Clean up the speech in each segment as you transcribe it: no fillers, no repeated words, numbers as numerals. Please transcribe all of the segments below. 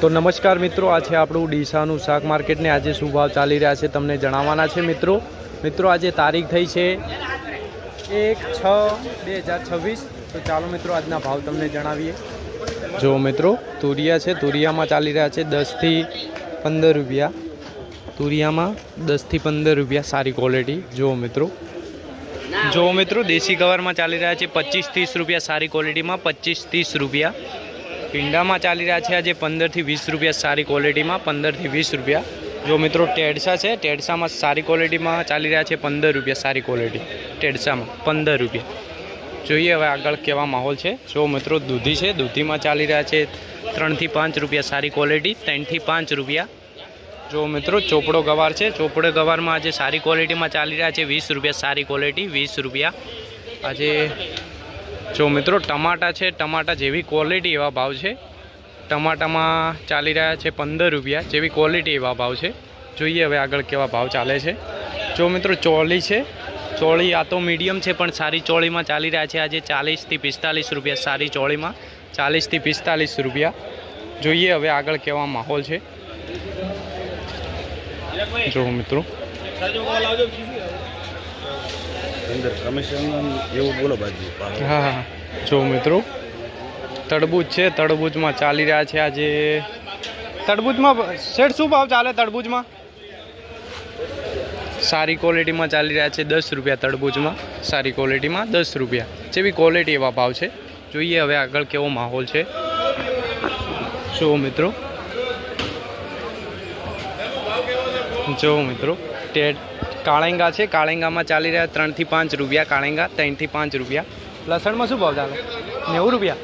तो नमस्कार मित्रों, आज है આપણું ડીસાનું શાક માર્કેટ ને આજે શું ભાવ ચાલી રહ્યા છે તમને જણાવવાના છે મિત્રો આજે તારીખ થઈ છે 1/6/2026। તો ચાલો મિત્રો આજના ભાવ તમને જણાવીએ। જો મિત્રો તુરિયા છે, તુરિયામાં ચાલી રહ્યા છે 10 થી 15 રૂપિયા। તુરિયામાં 10 થી 15 રૂપિયા સારી ક્વોલિટી। જો મિત્રો દેશી ગવારમાં ચાલી રહ્યા છે 25-30 રૂપિયા સારી ક્વોલિટીમાં, 25-30 રૂપિયા। पींडा में चाली रहा है आज 15 થી 20 रुपया सारी क्वॉलिटी में, 15 થી 20 रुपया। जो मित्रों टेडसा है, टेडसा में सारी क्वॉलिटी में चाली रहा है 15 रुपया सारी क्वॉलिटी, टेडसा में 15 रुपया। જોઈએ હવે આગળ કેવા માહોલ છે। જો મિત્રો દૂધી છે, દૂધીમાં ચાલી રહ્યા છે 3 થી 5 રૂપિયા સારી ક્વોલિટી, 3 થી 5 રૂપિયા। જો મિત્રો ચોપડો ગવાર છે, ચોપડો ગવારમાં આજે સારી ક્વોલિટીમાં ચાલી રહ્યા છે 20 રૂપિયા સારી ક્વોલિટી, 20 રૂપિયા આજે। जो मित्रों टमाटा है, टमाटा जेवी क्वॉलिटी एवा भाव है। टमाटा में चाली रहा है 15 रुपया जेवी क्वॉलिटी एवा भाव है। જોઈએ હવે આગળ કેવા ભાવ ચાલે છે। जो मित्रों ચોળી છે, ચોળી आ तो मीडियम है पण सारी ચોળી में चाली रहा है आज 40 થી 45 रुपया सारी ચોળી में, 40 થી 45 रुपया। જોઈએ હવે આગળ કેવા માહોલ છે। जो मित्रों हाँ, जो मित्रों तरबूज है, तरबूज में चाली रहा है आज, तरबूज में सेठ शू भाव चाले? तरबूज में सारी क्वॉलिटी में चाली रहा है 10 रुपया, तरबूज में सारी क्वॉलिटी में 10 रुपया जेवी क्वॉलिटी एवा भाव है। જોઈએ હવે આગળ કેવો માહોલ છે। જો મિત્રો काळेंगा है, काळेंगा में चाली रहा 3 થી 5 रुपया, काळेंगा 3 થી 5 रुपया। लसण में शू भाव चाले? 90 रुपया।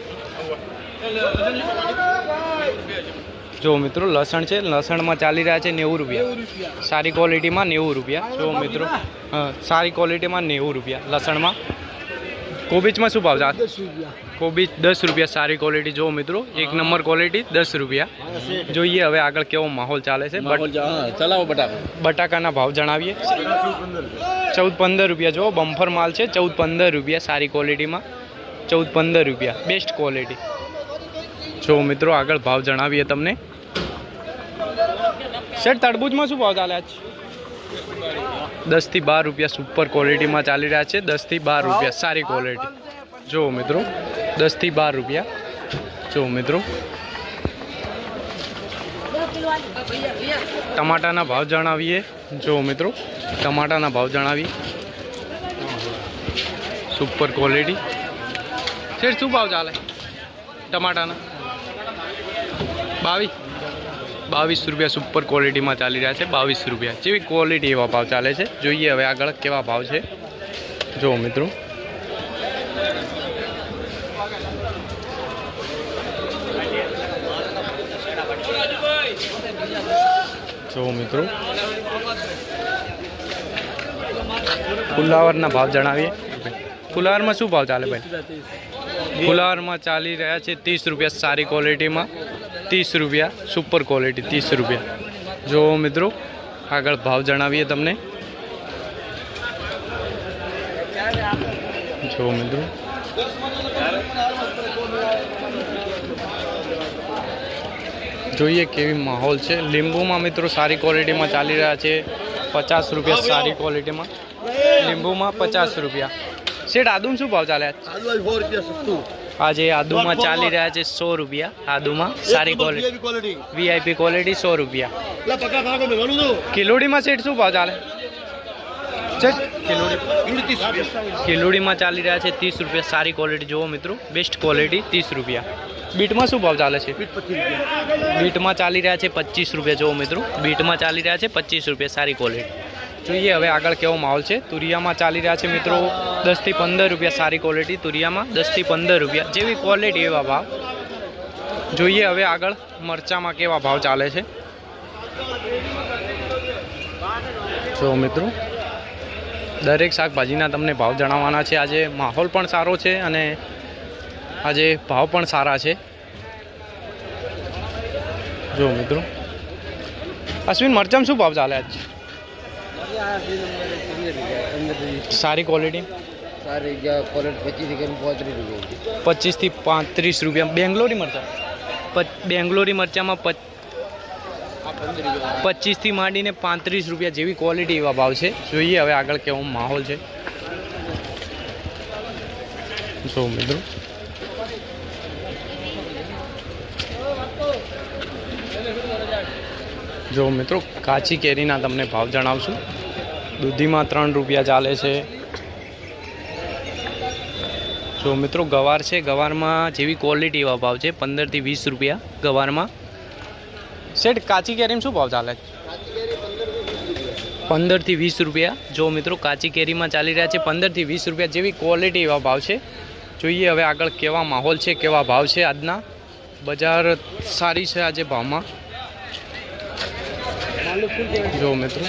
जो मित्रों लसण है, लसण में चाली रहा है 90 रुपया सारी क्वॉलिटी में, 90 रुपया। जो मित्रों सारी क्वॉलिटी में 90 रुपया। लसण में कोबीज में शू भाव चाले? कोबीज 10 रुपया सारी क्वॉलिटी। जो मित्रों 1 नंबर क्वॉलिटी 10 रुपया। જોઈએ હવે આગળ કેવો માહોલ ચાલે છે। બટાકાના ભાવ જણાવીએ। 14-15 रुपया। जो बम्फर माल है 14-15 रुपया सारी क्वॉलिटी में, 14-15 रुपया बेस्ट क्वॉलिटी। जो मित्रों આગળ भाव જણાવીએ તમને। सेठ तरबूज में शू भाव चाले आज? 10 થી 12 रुपया सुपर क्वॉलिटी में चाली रहा है, 10 થી 12 रुपया सारी क्वॉलिटी। जो मित्रों 10 થી 12 रुपया। जो मित्रों टमाटाना भाव जणावीए। जो मित्रों टमाटाना भाव जणावीए। Super quality. सेठ शू भाव चाले टमाटाना? 22 रुपया सुपर क्वॉलिटी में चाली रहा है, 22 रुपया जेवी क्वॉलिटी एवा भाव चाले छे। જોઈએ હવે આગળ કેવા ભાવ છે। જો મિત્રો फुलावरना भाव जणावीए। फुलावर में शू भाव चाले भाई? फुलावर में चाली रहा है 30 रुपया सारी क्वॉलिटी में, 30 रुपया सुपर क्वॉलिटी, 30 रुपया। जो मित्रों आगळ भाव जणावीए तमने। जो मित्रों જોઈએ કેવી માહોલ છે। લીંબુ में मित्रों सारी क्वॉलिटी में चाली रहा है 50 रुपया सारी क्वॉलिटी में, લીંબુ में 50 रुपया। सेठ आदू में शू भाव चाले? आज आदू में चाली रहा है 100 रुपया। आदू में सारी क्वॉलिटी VIP क्वॉलिटी 100 रुपया। किलोड़ी में सेठ शू भाव चाले? किलोड़ी में चाली रहा है 30 रुपया सारी क्वॉलिटी। जो मित्रों बेस्ट क्वॉलिटी 30 रुपया। बीट में शू भाव चाले? बीट में चाली रहा है 25 रुपया। जो मित्रों बीट में चाली रहा है 25 रुपया सारी क्वॉलिटी। જોઈએ હવે આગળ કેવો માહોલ છે। તુરિયામાં ચાલી રહ્યા છે મિત્રો 10 થી 15 રૂપિયા સારી ક્વોલિટી, તુરિયામાં 10 થી 15 રૂપિયા જેવી ક્વોલિટી એવા ભાવ। જોઈએ હવે આગળ મરચામાં કેવા ભાવ ચાલે છે। જો મિત્રો દરેક શાકભાજીના તમને ભાવ જણાવવાના છે। આજે માહોલ પણ સારો છે અને આજે ભાવ પણ સારા છે। જો મિત્રો અશ્વિન મરચામાં શું ભાવ ચાલે આજ? सारी क्वॉलिटी सारी क्वॉलिटी 25 થી 35 रुपया। 25 થી 35 रुपया। बेंगलोरी मरचा બેંગ્લોરી મરચામાં 25 થી માંડીને 35 રૂપિયા જેવી ક્વોલિટી એવા ભાવ છે. જોઈએ હવે આગળ કેવો માહોલ છે. જો મિત્રો કાચી કેરીના તમને ભાવ જણાવશું. દૂધીમાં 3 રૂપિયા ચાલે છે. જો મિત્રો ગવાર છે, ગવારમાં જેવી ક્વોલિટી એવા ભાવ છે 15 થી 20 રૂપિયા ગવારમાં. શેઠ કાચી કેરીમાં શું ભાવ ચાલે છે? 15 થી 20 રૂપિયા. જો મિત્રો કાચી કેરીમાં ચાલી રહ્યા છે 15 થી 20 રૂપિયા જેવી ક્વોલિટી એવા ભાવ છે. જોઈએ હવે આગળ કેવા માહોલ છે, કેવા ભાવ છે. આજના બજાર સારી છે આજે ભાવમાં. જો મિત્રો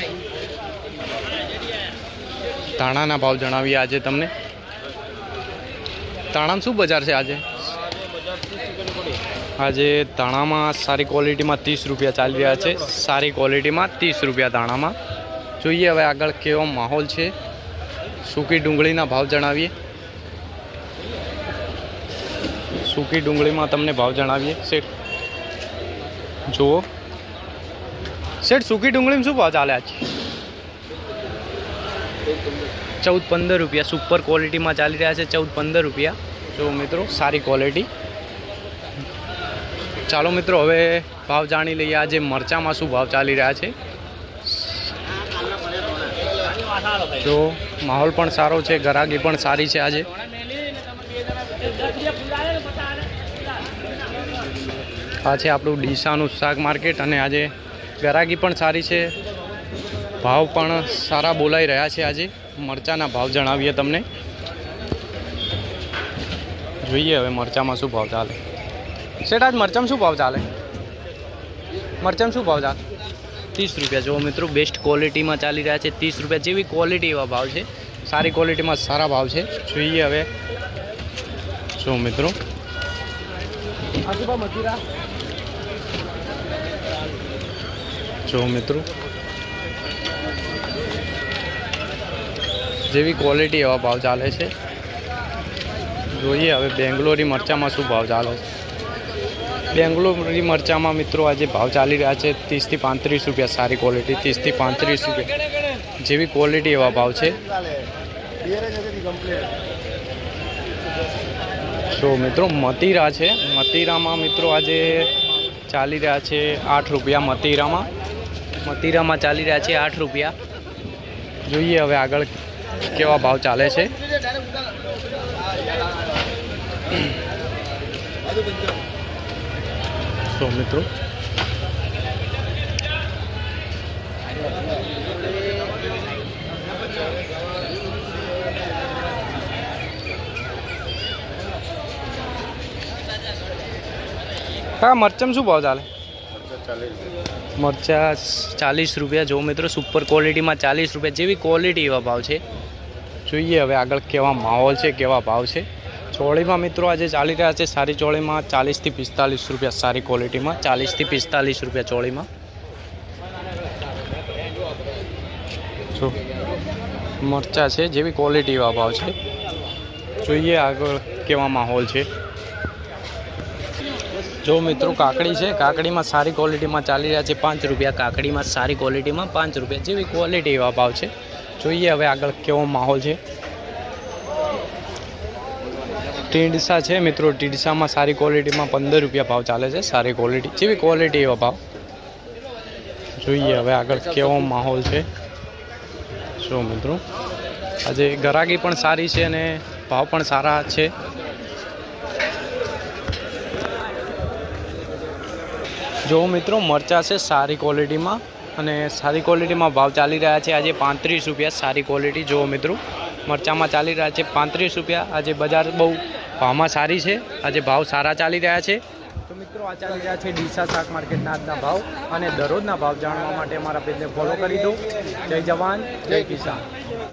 ધાણાના ભાવ જણાવીએ આજે તમને. ધાણામાં શું બજાર છે આજે? આજે ધાણામાં સારી ક્વોલિટીમાં 30 રૂપિયા ચાલી રહ્યા છે. સારી ક્વોલિટીમાં 30 રૂપિયા ધાણામાં. જોઈએ હવે આગળ કેવો માહોલ છે. સૂકી ડુંગળીના ભાવ જણાવીએ. સૂકી ડુંગળીમાં તમને ભાવ જણાવીએ શેઠ. જુઓ શેઠ સૂકી ડુંગળીમાં શું ભાવ ચાલે છે? 14-15 રૂપિયા સુપર ક્વોલિટીમાં ચાલી રહ્યા છે. 14-15 રૂપિયા. જો મિત્રો સારી ક્વોલિટી. ચાલો મિત્રો હવે ભાવ જાણી લઈએ આજે મરચામાં શું ભાવ ચાલી રહ્યા છે. જો માહોલ પણ સારો છે, ગરાગી પણ સારી છે આજે. આ છે આપણું ડીસાનું શાક માર્કેટ અને આજે ગરાગી પણ સારી છે, ભાવ પણ સારા બોલાઈ રહ્યા છે. આજે મરચાના ભાવ જણાવીએ તમને. જોઈએ હવે મરચામાં શું ભાવ ચાલે. શેઠ આજ મરચામાં શું ભાવ ચાલે? મરચામાં શું ભાવ ચાલે? 30 રૂપિયા. જો મિત્રો બેસ્ટ ક્વોલિટીમાં ચાલી રહ્યા છે 30 રૂપિયા જેવી ક્વોલિટી એવા ભાવ છે. સારી ક્વોલિટીમાં સારા ભાવ છે. જોઈએ હવે. જો મિત્રો જેવી ક્વોલિટી એવા ભાવ ચાલે છે. જોઈએ હવે બેંગ્લોરી મરચામાં શું ભાવ ચાલે છે. બેંગ્લોરી મરચામાં મિત્રો આજે ભાવ ચાલી રહ્યા છે 30 થી 35 રૂપિયા. સારી ક્વોલિટી 30 થી 35 રૂપિયા જેવી ક્વોલિટી એવા ભાવ છે. તો મિત્રો મતીરા છે. મતીરામાં મિત્રો આજે ચાલી રહ્યા છે 8 રૂપિયા. મતીરામાં ચાલી રહ્યા છે 8 રૂપિયા. જોઈએ હવે આગળ કેવા ભાવ ચાલે છે. તો મિત્રો હા મરચાં શું ભાવ ચાલે? મરચા 40 રૂપિયા. જો મિત્રો સુપર ક્વોલિટીમાં 40 રૂપિયા જેવી ક્વોલિટી એવા ભાવ છે. જોઈએ હવે આગળ કેવા માહોલ છે, કેવા ભાવ છે. ચોળીમાં મિત્રો આજે ચાલી રહ્યા છે સારી ચોળીમાં 40 થી 45 રૂપિયા. સારી ક્વોલિટીમાં 40 થી 45 રૂપિયા ચોળીમાં. જો મરચા છે જેવી ક્વોલિટી એવા ભાવ છે. જોઈએ આગળ કેવા માહોલ છે. જો મિત્રો કાકડી છે. કાકડીમાં સારી ક્વોલિટીમાં ચાલી રહ્યા છે 5 રૂપિયા. કાકડીમાં સારી ક્વોલિટીમાં 5 રૂપિયા જેવી ક્વોલિટી એવા ભાવ છે. જોઈએ હવે આગળ કેવો માહોલ છે. ટીંડસા છે મિત્રો. ટીંડસામાં સારી ક્વોલિટીમાં 15 રૂપિયા ભાવ ચાલે છે. સારી ક્વોલિટી જેવી ક્વોલિટી એવા ભાવ. જોઈએ હવે આગળ કેવો માહોલ છે. જો મિત્રો આજે ગરાગી પણ સારી છે અને ભાવ પણ સારા છે. જો મિત્રો મરચાં છે સારી ક્વોલિટીમાં અને સારી ક્વોલિટીમાં ભાવ ચાલી રહ્યા છે આજે 35 રૂપિયા. સારી ક્વોલિટી જો મિત્રો મરચાંમાં ચાલી રહ્યા છે 35 રૂપિયા. આજે બજાર બહુ ભાવમાં સારી છે. આજે ભાવ સારા ચાલી રહ્યા છે. તો મિત્રો આ ચાલી રહ્યા છે ડીસા શાક માર્કેટના આજના ભાવ અને દરરોજના ભાવ જાણવા માટે અમારા પેજને ફોલો કરી દો. જય જવાન જય કિસાન.